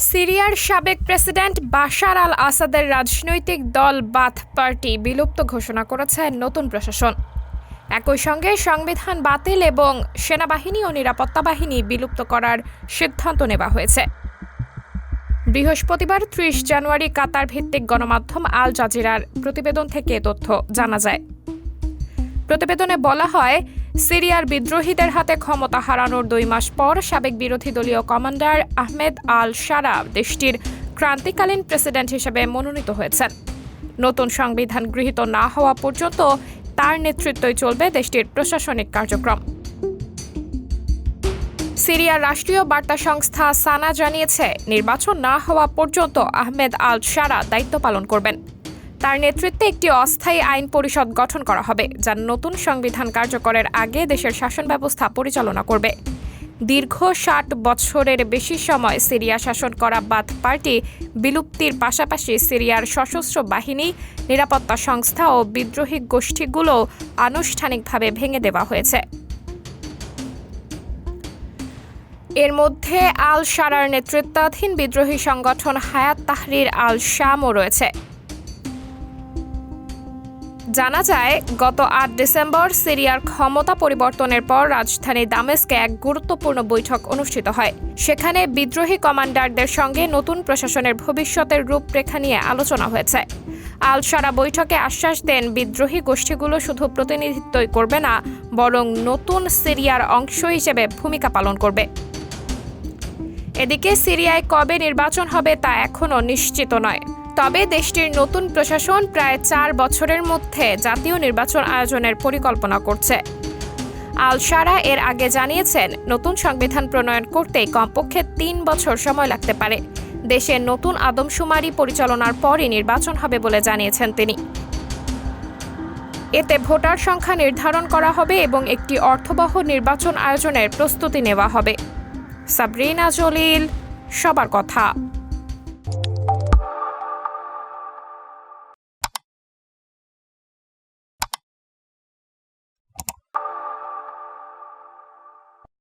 সিরিয়ার সাবেক president Bashar আল আসাদের রাজনৈতিক দল বাথ পার্টি বিলুপ্ত ঘোষণা করেছে নতুন প্রশাসন। একই সঙ্গে সংবিধান বাতিল এবং সেনাবাহিনী ও নিরাপত্তা বাহিনী বিলুপ্ত করার সিদ্ধান্ত নেওয়া হয়েছে। বৃহস্পতিবার ৩০ জানুয়ারি কাতার ভিত্তিক গণমাধ্যম আল জাজিরার প্রতিবেদন থেকে তথ্য জানা যায়। প্রতিবেদনে বলা হয়, সিরিয়ার বিদ্রোহীদের হাতে ক্ষমতা হারানোর ২ মাস পর সাবেক বিরোধী দলীয় কমান্ডার আহমেদ আল শারা দেশটির ক্রান্তিকালীন প্রেসিডেন্ট হিসেবে মনোনীত হয়েছেন। নতুন সংবিধান গৃহীত না হওয়া পর্যন্ত তার নেতৃত্বই চলবে দেশটির প্রশাসনিক কার্যক্রম। সিরিয়ার রাষ্ট্রীয় বার্তা সংস্থা সানা জানিয়েছে, নির্বাচন না হওয়া পর্যন্ত আহমেদ আল শারা দায়িত্ব পালন করবেন। তার নেতৃত্বে একটি অস্থায়ী আইন পরিষদ গঠন করা হবে, যা নতুন সংবিধান কার্যকরের আগে দেশের শাসন ব্যবস্থা পরিচালনা করবে। দীর্ঘ ৬০ বছরের বেশি সময় সিরিয়া শাসন করা বাথ পার্টি বিলুপ্তির পাশাপাশি সিরিয়ার সশস্ত্র বাহিনী, নিরাপত্তা সংস্থা ও বিদ্রোহী গোষ্ঠীগুলো আনুষ্ঠানিকভাবে ভেঙে দেওয়া হয়েছে। এর মধ্যে আল শারার নেতৃত্বাধীন বিদ্রোহী সংগঠন হায়াত তাহরির আল শামও রয়েছে। জানা যায়, গত ৮ ডিসেম্বর সিরিয়ার ক্ষমতা পরিবর্তনের পর রাজধানী দামেস্কে এক গুরুত্বপূর্ণ বৈঠক অনুষ্ঠিত হয়। সেখানে বিদ্রোহী কমান্ডারদের সঙ্গে নতুন প্রশাসনের ভবিষ্যতের রূপরেখা নিয়ে আলোচনা হয়েছে। আল শারা বৈঠকে আশ্বাস দেন, বিদ্রোহী গোষ্ঠীগুলো শুধু প্রতিনিধিত্বই করবে না, বরং নতুন সিরিয়ার অংশ হিসেবে ভূমিকা পালন করবে। এদিকে সিরিয়ায় কবে নির্বাচন হবে তা এখনও নিশ্চিত নয়। তবে দেশটির নতুন প্রশাসন প্রায় ৪ বছরের মধ্যে জাতীয় নির্বাচন আয়োজনের পরিকল্পনা করছে। আল শারা এর আগে জানিয়েছেন, নতুন সংবিধান প্রণয়ন করতে কমপক্ষে ৩ বছর সময় লাগতে পারে। দেশের নতুন আদমশুমারি পরিচালনার পরই নির্বাচন হবে বলে জানিয়েছেন তিনি। এতে ভোটার সংখ্যা নির্ধারণ করা হবে এবং একটি অর্থবহ নির্বাচন আয়োজনের প্রস্তুতি নেওয়া হবে। সাবরিনা জলিল, সবার কথা।